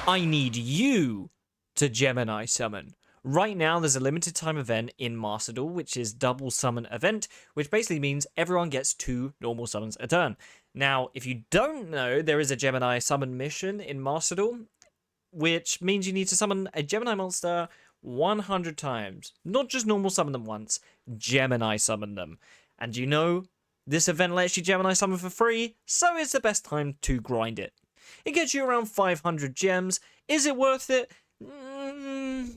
I need you to Gemini Summon. Right now, there's a limited time event in Master Duel, which is double summon event, which basically means everyone gets 2 normal summons a turn. Now, if you don't know, there is a Gemini Summon mission in Master Duel, which means you need to summon a Gemini monster 100 times. Not just normal summon them once, Gemini summon them. And you know, this event lets you Gemini summon for free, so it's the best time to grind it. It gets you around 500 gems. Is it worth it?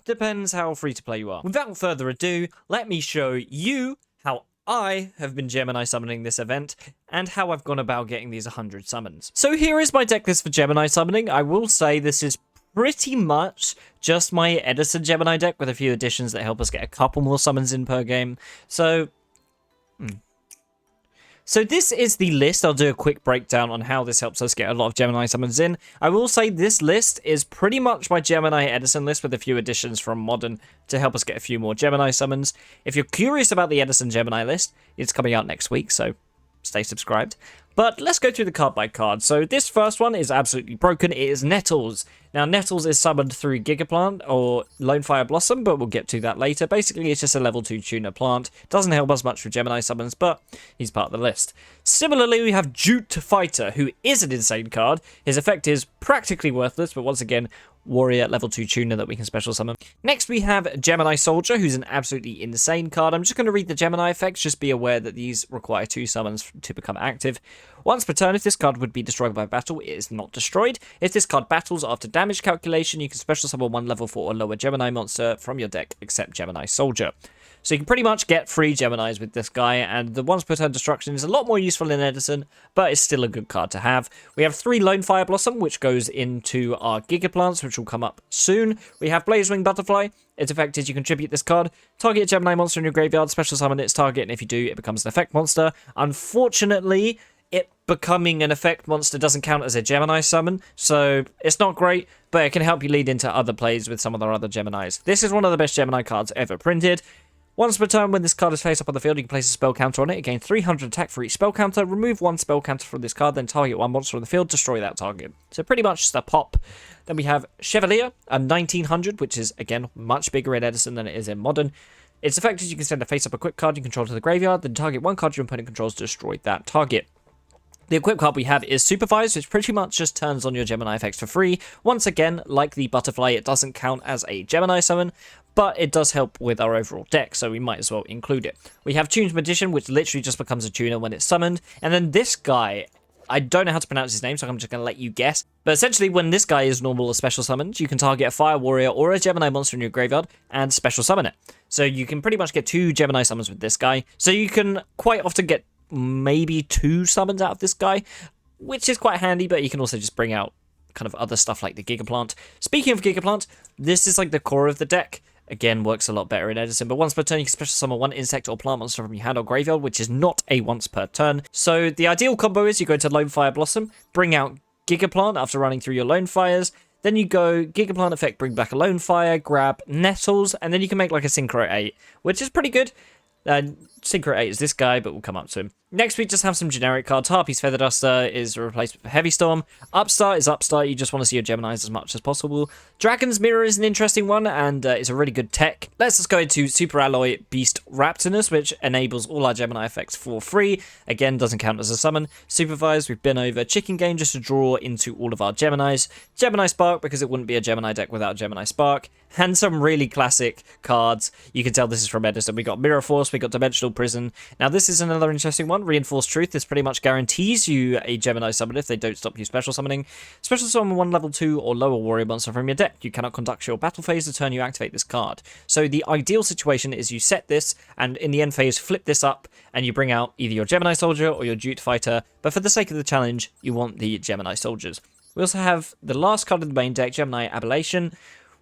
Depends how free to play you are. Without further ado, let me show you how I have been Gemini summoning this event and how I've gone about getting these 100 summons. So here is my deck list for Gemini summoning. I will say this is pretty much just my Edison Gemini deck with a few additions that help us get a couple more summons in per game. So this is the list. I'll do a quick breakdown on how this helps us get a lot of Gemini summons in. I will say this list is pretty much my Gemini Edison list with a few additions from Modern to help us get a few more Gemini summons. If you're curious about the Edison Gemini list, it's coming out next week, so stay subscribed. But let's go through the card by card. So this first one is absolutely broken. It is Nettles. Now, Nettles is summoned through Gigaplant or Lonefire Blossom, but we'll get to that later. Basically, it's just a level 2 tuner plant. Doesn't help us much with Gemini summons, but he's part of the list. Similarly, we have Jute Fighter, who is an insane card. His effect is practically worthless, but once again, warrior level 2 tuner that we can special summon. Next we have Gemini Soldier, who's an absolutely insane card. I'm just going to read the Gemini effects, just be aware that these require 2 summons to become active. Once per turn, if this card would be destroyed by battle, it is not destroyed. If this card battles after damage calculation, you can special summon 1 level 4 or lower Gemini monster from your deck, except Gemini Soldier. So you can pretty much get 3 Geminis with this guy, and the once per turn destruction is a lot more useful in Edison, but it's still a good card to have. We have 3 Lonefire Blossom, which goes into our Gigaplants, which will come up soon. We have Blazewing Butterfly. Its effect is you contribute this card, target a Gemini monster in your graveyard, special summon its target, and if you do, it becomes an effect monster. Unfortunately, it becoming an effect monster doesn't count as a Gemini summon, so it's not great, but it can help you lead into other plays with some of our other Geminis. This is one of the best Gemini cards ever printed. Once per turn, when this card is face up on the field, you can place a spell counter on it. It gains 300 attack for each spell counter. Remove 1 spell counter from this card, then target 1 monster on the field, destroy that target. So pretty much just a pop. Then we have Chevalier, a 1900, which is, again, much bigger in Edison than it is in Modern. Its effect is you can send a face up a quick card you control to the graveyard, then target 1 card your opponent controls to destroy that target. The equip card we have is Supervise, which pretty much just turns on your Gemini effects for free. Once again, like the Butterfly, it doesn't count as a Gemini summon, but it does help with our overall deck, so we might as well include it. We have Tune's Magician, which literally just becomes a tuner when it's summoned. And then this guy, I don't know how to pronounce his name, so I'm just going to let you guess. But essentially, when this guy is normal or special summoned, you can target a Fire Warrior or a Gemini monster in your graveyard and special summon it. So you can pretty much get 2 Gemini summons with this guy. So you can quite often get maybe 2 summons out of this guy, which is quite handy, but you can also just bring out kind of other stuff like the Gigaplant. Speaking of Gigaplant, this is like the core of the deck. Again, works a lot better in Edison, but once per turn you can special summon 1 insect or plant monster from your hand or graveyard, which is not a once per turn. So the ideal combo is you go to Lonefire Blossom, bring out Gigaplant after running through your Lonefires, then you go Gigaplant effect, bring back a Lonefire, grab Nettles, and then you can make like a Synchro 8, which is pretty good. Synchro 8 is this guy, but we'll come up to him. Next, we just have some generic cards. Harpy's Feather Duster is a replacement for Heavy Storm. Upstart is Upstart. You just want to see your Geminis as much as possible. Dragon's Mirror is an interesting one, and it's a really good tech. Let's just go into Super Alloy Beast Raptinus, which enables all our Gemini effects for free. Again, doesn't count as a summon. Supervise, we've been over. Chicken Game, just to draw into all of our Geminis. Gemini Spark, because it wouldn't be a Gemini deck without Gemini Spark. And some really classic cards. You can tell this is from Edison. We got Mirror Force, we got Dimensional Prison. Now, this is another interesting one. Reinforced Truth. This pretty much guarantees you a Gemini summon if they don't stop you special summoning. Special summon 1 level 2 or lower warrior monster from your deck. You cannot conduct your battle phase the turn you activate this card. So the ideal situation is you set this, and in the end phase, flip this up, and you bring out either your Gemini Soldier or your Jute Fighter. But for the sake of the challenge, you want the Gemini Soldiers. We also have the last card of the main deck, Gemini Aberration,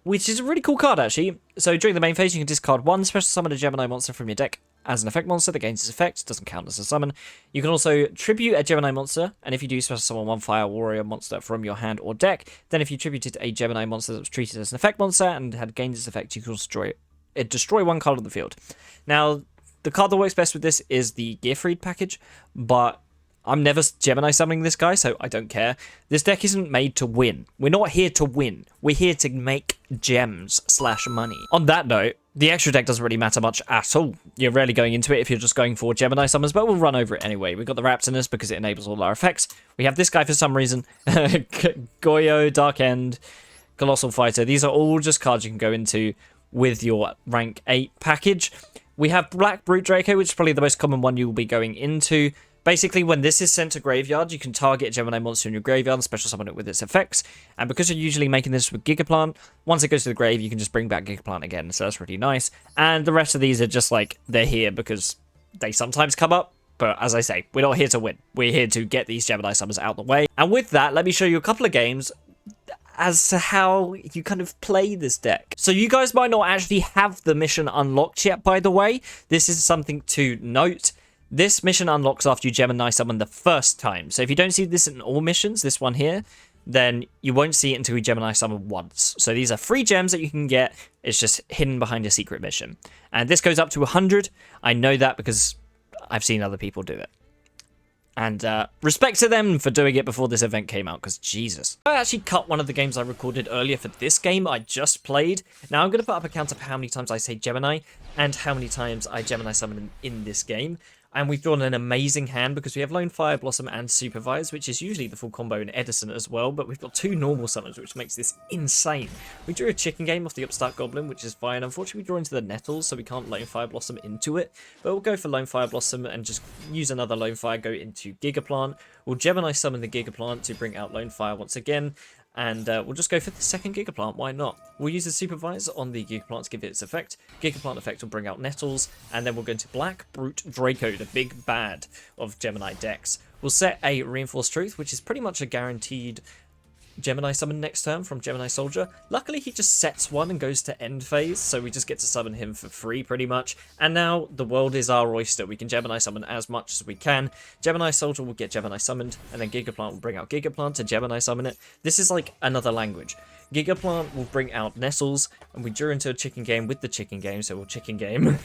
which is a really cool card, actually. So during the main phase, you can discard 1 special summon a Gemini monster from your deck as an effect monster that gains its effect. Doesn't count as a summon. You can also tribute a Gemini monster, and if you do special summon 1 Fire Warrior monster from your hand or deck, then if you tributed a Gemini monster that was treated as an effect monster and had gained its effect, you can destroy 1 card on the field. Now, the card that works best with this is the Gearfried package, but I'm never Gemini summoning this guy, so I don't care. This deck isn't made to win. We're not here to win. We're here to make gems / money. On that note, the extra deck doesn't really matter much at all. You're rarely going into it if you're just going for Gemini summons, but we'll run over it anyway. We've got the Raptinus because it enables all our effects. We have this guy for some reason. Yugioh, Dark End, Colossal Fighter. These are all just cards you can go into with your rank 8 package. We have Black Brute Draco, which is probably the most common one you will be going into. Basically, when this is sent to graveyard, you can target a Gemini monster in your graveyard and special summon it with its effects. And because you're usually making this with Gigaplant, once it goes to the grave, you can just bring back Gigaplant again. So that's really nice. And the rest of these are just like, they're here because they sometimes come up. But as I say, we're not here to win. We're here to get these Gemini summons out of the way. And with that, let me show you a couple of games as to how you kind of play this deck. So you guys might not actually have the mission unlocked yet, by the way. This is something to note. This mission unlocks after you Gemini summon the first time. So if you don't see this in all missions, this one here, then you won't see it until you Gemini summon once. So these are free gems that you can get. It's just hidden behind a secret mission. And this goes up to 100. I know that because I've seen other people do it. And respect to them for doing it before this event came out, because Jesus. I actually cut one of the games I recorded earlier for this game I just played. Now I'm going to put up a count of how many times I say Gemini and how many times I Gemini summon in this game. And we've drawn an amazing hand because we have Lone Fire Blossom and Supervise, which is usually the full combo in Edison as well, but we've got 2 normal summons, which makes this insane. We drew a Chicken Game off the Upstart Goblin, which is fine. Unfortunately, we draw into the Nettles, so we can't Lone Fire Blossom into it, but we'll go for Lone Fire Blossom and just use another Lone Fire, go into Gigaplant. We'll Gemini summon the Gigaplant to bring out Lone Fire once again, and we'll just go for the second Gigaplant, why not? We'll use the Supervisor on the Gigaplant to give it its effect. Gigaplant effect will bring out Nettles, and then we'll go into Black Brute Draco, the big bad of Gemini decks. We'll set a Reinforced Truth, which is pretty much a guaranteed Gemini summon next turn from Gemini Soldier. Luckily, he just sets one and goes to end phase, so we just get to summon him for free, pretty much. And now, the world is our oyster. We can Gemini summon as much as we can. Gemini Soldier will get Gemini summoned, and then Gigaplant will bring out Gigaplant to Gemini summon it. This is like another language. Gigaplant will bring out Nettles, and we drew into a Chicken Game with the Chicken Game, so we'll Chicken Game.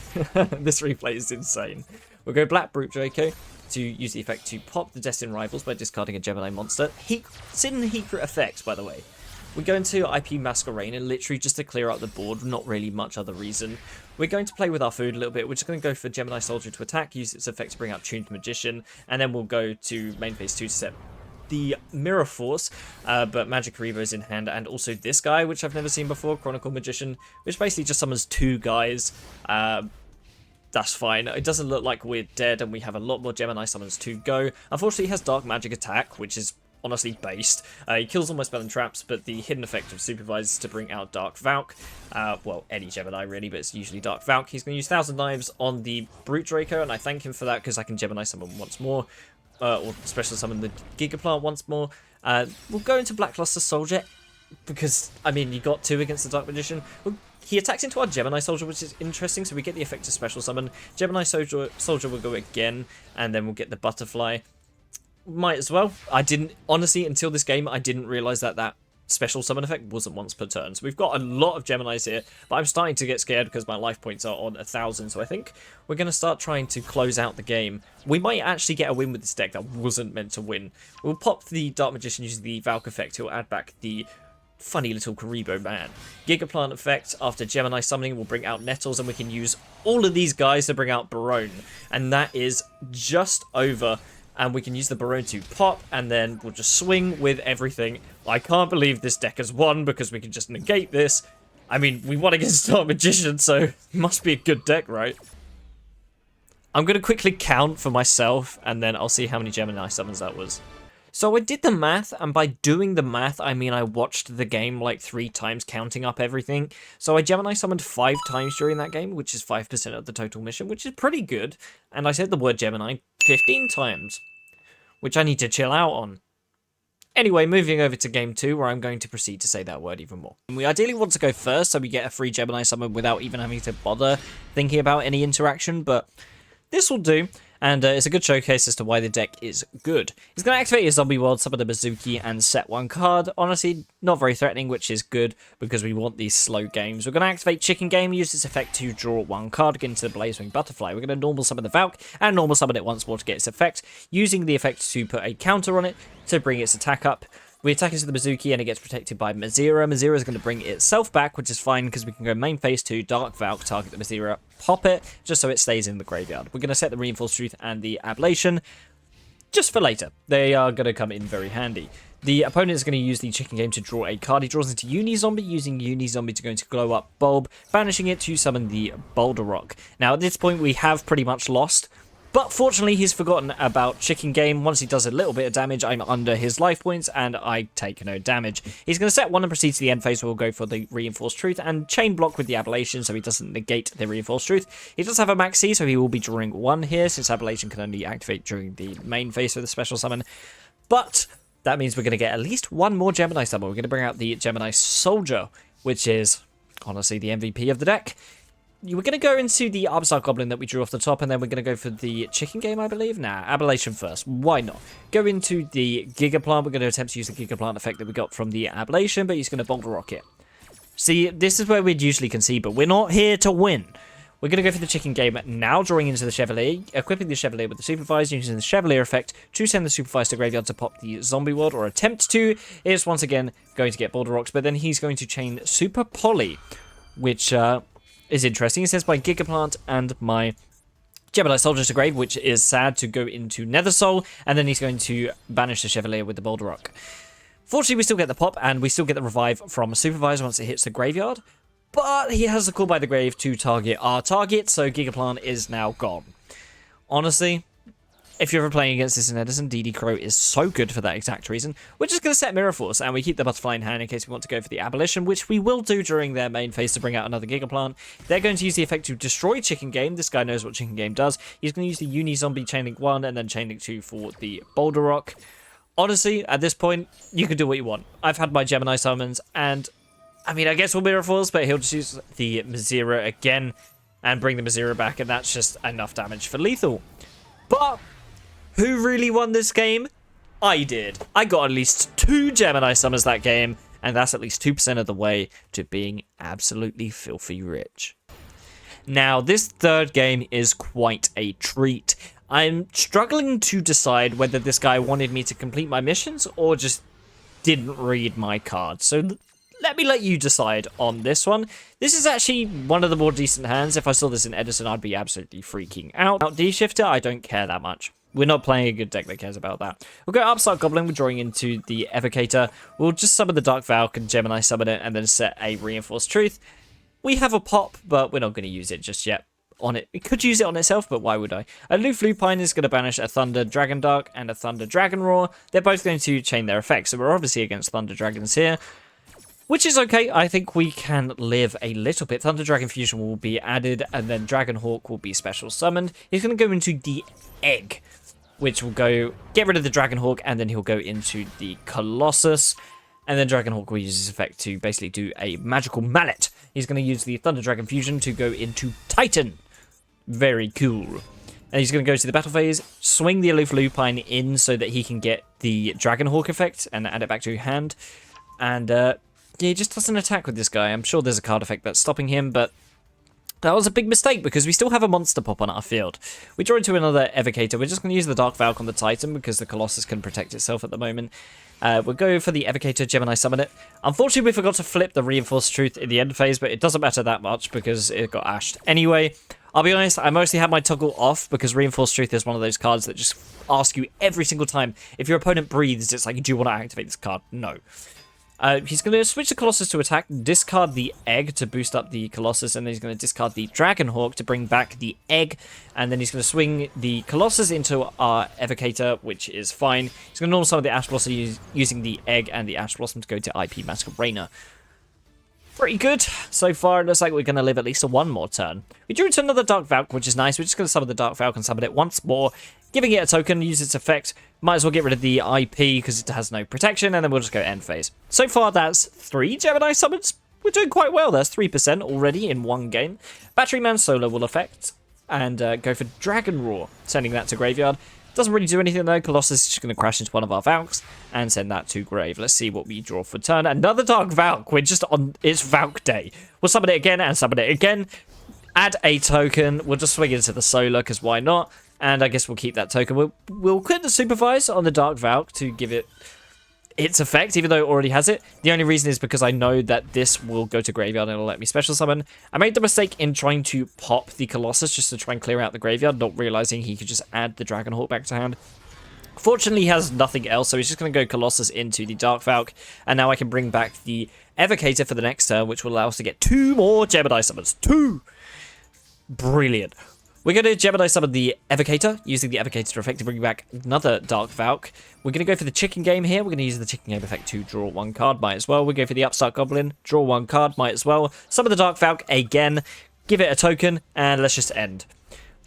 This replay is insane. We'll go Black Brute Draco to use the effect to pop the Destined Rivals by discarding a Gemini monster. Sin Secret effects, by the way. We go into IP Masquerade and literally just to clear out the board, not really much other reason. We're going to play with our food a little bit. We're just going to go for Gemini Soldier to attack, use its effect to bring out Tuned Magician, and then we'll go to main phase 2 to set the Mirror Force, but Magic Reaver is in hand, and also this guy, which I've never seen before, Chronicle Magician, which basically just summons 2 guys. That's fine. It doesn't look like we're dead, and we have a lot more Gemini summons to go. Unfortunately, he has Dark Magic Attack, which is honestly based. He kills all my spell and traps, but the hidden effect of Supervise is to bring out Dark Valk. Well, any Gemini really, but it's usually Dark Valk. He's going to use 1,000 Knives on the Brute Draco, and I thank him for that because I can Gemini summon once more, or special summon the Gigaplant once more. We'll go into Blackluster Soldier because, I mean, you got 2 against the Dark Magician. He attacks into our Gemini Soldier, which is interesting, so we get the effect of special summon. Gemini Soldier will go again, and then we'll get the Butterfly. Might as well. I didn't, honestly, until this game, I didn't realise that that special summon effect wasn't once per turn. So we've got a lot of Geminis here, but I'm starting to get scared because my life points are on 1,000, so I think we're going to start trying to close out the game. We might actually get a win with this deck that wasn't meant to win. We'll pop the Dark Magician using the Valk effect. He'll add back the funny little Karibo man. Gigaplant effect after Gemini summoning will bring out Nettles, and we can use all of these guys to bring out Barone, and that is just over. And we can use the Barone to pop, and then we'll just swing with everything. I can't believe this deck has won because we can just negate this. I mean, we won against Dark Magician, so it must be a good deck, right? I'm going to quickly count for myself, and then I'll see how many Gemini summons that was. So I did the math, and by doing the math, I mean I watched the game like 3 times, counting up everything. So I Gemini summoned 5 times during that game, which is 5% of the total mission, which is pretty good. And I said the word Gemini 15 times, which I need to chill out on. Anyway, moving over to game 2, where I'm going to proceed to say that word even more. We ideally want to go first, so we get a free Gemini summon without even having to bother thinking about any interaction, but this will do. and it's a good showcase as to why the deck is good. He's going to activate his Zombie World, summon the Bazooki, and set one card. Honestly, not very threatening, which is good because we want these slow games. We're going to activate Chicken Game, use this effect to draw one card, get into the Blazewing Butterfly. We're going to normal summon the Valk, and normal summon it once more to get its effect, using the effect to put a counter on it to bring its attack up. We attack into the Bazooki and it gets protected by Mazira. Mazira is going to bring itself back, which is fine because we can go main phase 2, Dark Valk, target the Mazira, pop it, just so it stays in the graveyard. We're going to set the Reinforced Truth and the Ablation just for later. They are going to come in very handy. The opponent is going to use the Chicken Game to draw a card. He draws into Uni-Zombie, using Uni-Zombie to go into Glow Up Bulb, banishing it to summon the Boulder Rock. Now, at this point, we have pretty much lost. But fortunately, he's forgotten about Chicken Game. Once he does a little bit of damage, I'm under his life points, and I take no damage. He's going to set one and proceed to the end phase, where we'll go for the Reinforced Truth and chain block with the Ablation, so he doesn't negate the Reinforced Truth. He does have a Max C, so he will be drawing one here, since Ablation can only activate during the main phase for the special summon. But that means we're going to get at least one more Gemini summon. We're going to bring out the Gemini Soldier, which is honestly the MVP of the deck. We're going to go into the Upstart Goblin that we drew off the top, and then we're going to go for the Chicken Game, I believe. Nah, Ablation first. Why not? Go into the Gigaplant. We're going to attempt to use the Gigaplant effect that we got from the Ablation, but he's going to Boulder Rock it. See, this is where we'd usually concede, but we're not here to win. We're going to go for the Chicken Game now, drawing into the Chevalier, equipping the Chevalier with the Supervise, using the Chevalier effect to send the Supervise to graveyard to pop the Zombie World, or attempt to. Is once again going to get Boulder Rocks, but then he's going to chain Super Poly, which is interesting. It says by Gigaplant and my Gemini Soldier to grave, which is sad to go into Nether Soul, and then he's going to banish the Chevalier with the Boulder Rock. Fortunately, we still get the pop, and we still get the revive from Supervise once it hits the graveyard, but he has the Call by the Grave to target our target, so Gigaplant is now gone. Honestly, if you're ever playing against this in Edison, DD Crow is so good for that exact reason. We're just going to set Mirror Force, and we keep the Butterfly in hand in case we want to go for the Abolition, which we will do during their main phase to bring out another Gigaplant. They're going to use the effect to destroy Chicken Game. This guy knows what Chicken Game does. He's going to use the Uni-Zombie Chainlink 1 and then Chainlink 2 for the Boulder Rock. Honestly, at this point, you can do what you want. I've had my Gemini Summons, and I mean, I guess we'll Mirror Force, but he'll just use the Mazira again and bring the Mazira back, and that's just enough damage for lethal. But who really won this game? I did. I got at least 2 Gemini Summons that game, and that's at least 2% of the way to being absolutely filthy rich. Now, this third game is quite a treat. I'm struggling to decide whether this guy wanted me to complete my missions or just didn't read my cards. So let me let you decide on this one. This is actually one of the more decent hands. If I saw this in Edison, I'd be absolutely freaking out. D-Shifter, I don't care that much. We're not playing a good deck that cares about that. We'll go Upstart Goblin, we're drawing into the Evocator. We'll just summon the Dark Valk and Gemini summon it, and then set a Reinforced Truth. We have a pop, but we're not going to use it just yet. On it, we could use it on itself, but why would I? A Loof Lupine is going to banish a Thunder Dragon Dark and a Thunder Dragon Roar. They're both going to chain their effects, so we're obviously against Thunder Dragons here, which is okay. I think we can live a little bit. Thunder Dragon Fusion will be added, and then Dragon Hawk will be special summoned. He's going to go into the Egg, which will go get rid of the Dragon Hawk, and then he'll go into the Colossus. And then Dragon Hawk will use his effect to basically do a magical mallet. He's going to use the Thunder Dragon Fusion to go into Titan. Very cool. And he's going to go to the battle phase, swing the Aloof Lupine in so that he can get the Dragon Hawk effect and add it back to your hand. And yeah, he just doesn't attack with this guy. I'm sure there's a card effect that's stopping him, but that was a big mistake because we still have a monster pop on our field. We draw into another Evocator. We're just going to use the Dark Valk on the Titan because the Colossus can protect itself at the moment. We'll go for the Evocator, Gemini Summon it. Unfortunately, we forgot to flip the Reinforced Truth in the end phase, but it doesn't matter that much because it got ashed. Anyway, I'll be honest, I mostly had my toggle off because Reinforced Truth is one of those cards that just ask you every single time. If your opponent breathes, it's like, do you want to activate this card? No. He's going to switch the Colossus to attack, discard the Egg to boost up the Colossus, and then he's going to discard the Dragon Hawk to bring back the Egg, and then he's going to swing the Colossus into our Evocator, which is fine. He's going to normal summon the Ash Blossom using the Egg and the Ash Blossom to go to IP Masquerainer. Pretty good. So far, it looks like we're going to live at least one more turn. We drew into another Dark Valk, which is nice. We're just going to summon the Dark Valk and summon it once more, giving it a token, use its effect. Might as well get rid of the IP because it has no protection, and then we'll just go end phase. So far, that's 3 Gemini Summons. We're doing quite well. That's 3% already in one game. Battery Man Solar will affect. and go for Dragon Roar, sending that to graveyard. Doesn't really do anything though. Colossus is just going to crash into one of our Valks and send that to grave. Let's see what we draw for turn. Another Dark Valk. We're just on, it's Valk day. We'll summon it again and summon it again. Add a token. We'll just swing it into the solar because why not? And I guess we'll keep that token. We'll quit the supervise on the Dark Valk to give it its effect, even though it already has it. The only reason is because I know that this will go to graveyard and it'll let me special summon. I made the mistake in trying to pop the Colossus just to try and clear out the graveyard, not realizing he could just add the Dragonhawk back to hand. Fortunately, he has nothing else, so he's just going to go Colossus into the Dark Valk, and now I can bring back the Evocator for the next turn, which will allow us to get 2 more Gemini Summons. 2! Brilliant. We're going to Gemini Summon the Evocator, using the Evocator effect to bring back another Dark Valk. We're going to go for the Chicken Game here. We're going to use the Chicken Game effect to draw 1 card, might as well. We'll go for the Upstart Goblin, draw 1 card, might as well. Summon the Dark Valk again, give it a token, and let's just end.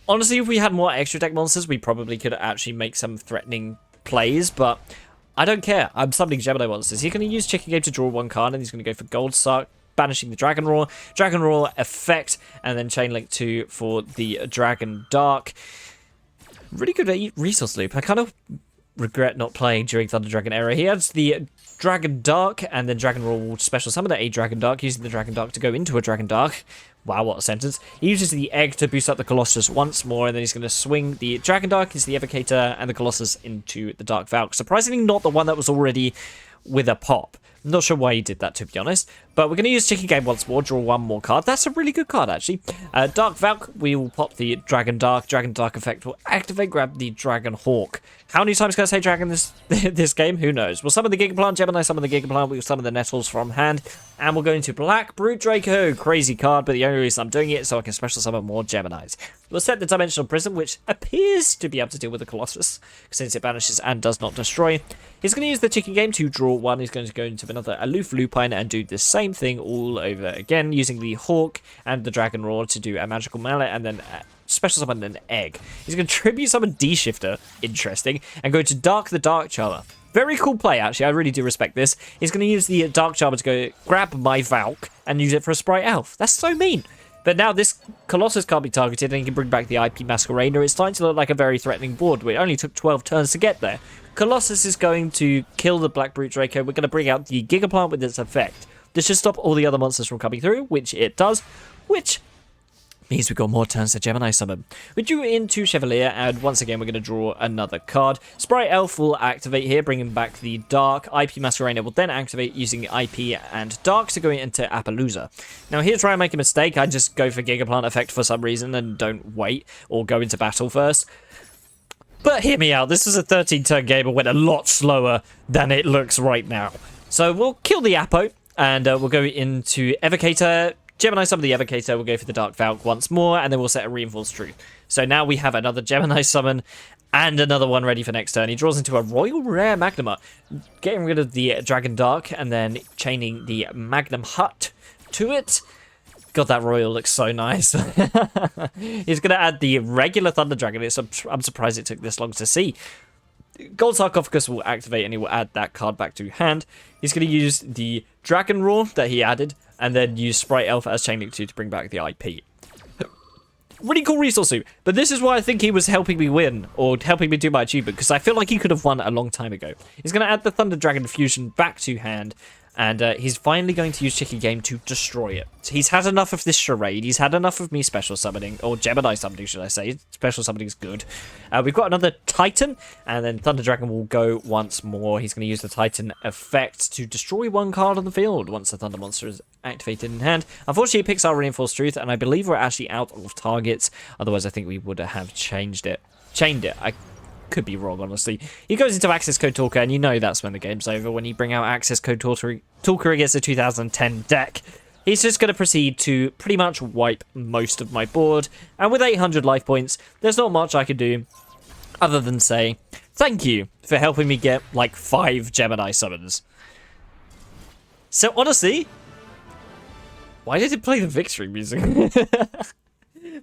Honestly, if we had more extra deck monsters, we probably could actually make some threatening plays, but I don't care. I'm summoning Gemini monsters. He's going to use Chicken Game to draw 1 card, and he's going to go for Gold Sark, banishing the Dragon Roar effect, and then Chain Link 2 for the Dragon Dark. Really good resource loop. I kind of regret not playing during Thunder Dragon era. He has the Dragon Dark, and then Dragon Roar will special summon a Dragon Dark, using the Dragon Dark to go into a Dragon Dark. Wow, what a sentence. He uses the Egg to boost up the Colossus once more, and then he's going to swing the Dragon Dark into the Evocator and the Colossus into the Dark Valk. Surprisingly, not the one that was already with a pop. I'm not sure why he did that, to be honest. But we're going to use Chicken Game once more, draw 1 more card. That's a really good card, actually. Dark Valk, we will pop the Dragon Dark. Dragon Dark effect will activate, grab the Dragon Hawk. How many times can I say dragon this game? Who knows? We'll summon the Gigaplant. Gemini summon the Gigaplant. We'll summon the Nettles from hand. And we'll go into Black Brute Draco. Crazy card, but the only reason I'm doing it is so I can special summon more Geminis. We'll set the Dimensional Prism, which appears to be able to deal with the Colossus, since it banishes and does not destroy. He's going to use the Chicken Game to draw 1. He's going to go into another Aloof Lupine and do the same thing all over again, using the Hawk and the Dragon Roar to do a Magical Mallet and then special summon an Egg. He's going to tribute summon D-Shifter, interesting, and go to Dark the Dark Charmer. Very cool play, actually. I really do respect this. He's going to use the Dark Charmer to go grab my Valk and use it for a Sprite Elf. That's so mean. But now this Colossus can't be targeted and he can bring back the IP Masquerader. It's starting to look like a very threatening board. It only took 12 turns to get there. Colossus is going to kill the Black Brute Draco. We're going to bring out the Gigaplant with its effect. This should stop all the other monsters from coming through, which it does, which means we've got more turns to Gemini Summon. We drew into Chevalier, and once again we're going to draw another card. Sprite Elf will activate here, bringing back the Dark. IP Masquerader will then activate using IP and Dark to go into Appaloosa. Now here's where I make a mistake. I just go for Gigaplant effect for some reason and don't wait or go into battle first. But hear me out, this is a 13-turn game and went a lot slower than it looks right now. So we'll kill the Appo, and we'll go into Evocator. Gemini summon the Evocator, we'll go for the Dark Valk once more, and then we'll set a Reinforced Truth. So now we have another Gemini summon, and another one ready for next turn. He draws into a Royal Rare Magnuma, getting rid of the Dragon Dark, and then chaining the Magnum Hut to it. God, that Royal looks so nice. He's going to add the regular Thunder Dragon. I'm surprised it took this long to see. Gold Sarcophagus will activate and he will add that card back to hand. He's going to use the Dragon Roar that he added and then use Sprite Elf as Chain Link 2 to bring back the IP. Really cool resource suit, but this is why I think he was helping me win, or helping me do my achievement, because I feel like he could have won a long time ago. He's going to add the Thunder Dragon Fusion back to hand, and he's finally going to use Chicken Game to destroy it. He's had enough of this charade. He's had enough of me special summoning, or Gemini summoning, should I say. Special summoning is good. We've got another Titan, and then Thunder Dragon will go once more. He's going to use the Titan effect to destroy 1 card on the field once the Thunder Monster is activated in hand. Unfortunately, it picks our Reinforced Truth, and I believe we're actually out of targets. Otherwise, I think we would have chained it. I could be wrong, honestly. He goes into Access Code Talker, and you know that's when the game's over, when you bring out Access Code Talker against a 2010 deck. He's just going to proceed to pretty much wipe most of my board, and with 800 life points, there's not much I can do other than say thank you for helping me get like 5 Gemini summons. So honestly, why did it play the victory music?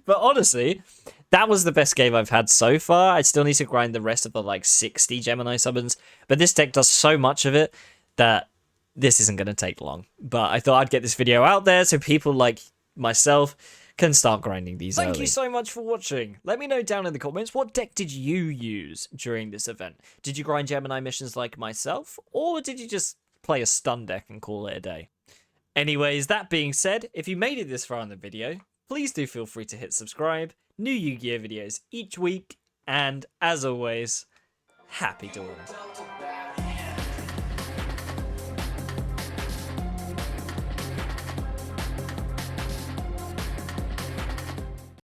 But honestly, that was the best game I've had so far. I still need to grind the rest of the like 60 Gemini summons, but this deck does so much of it that this isn't going to take long. But I thought I'd get this video out there so people like myself can start grinding these Thank early. you so much for watching. Let me know down in the comments, what deck did you use during this event? Did you grind Gemini missions like myself, or did you just play a stun deck and call it a day? Anyways, that being said, if you made it this far in the video, please do feel free to hit subscribe. New Yu-Gi-Oh videos each week, and as always, happy dueling.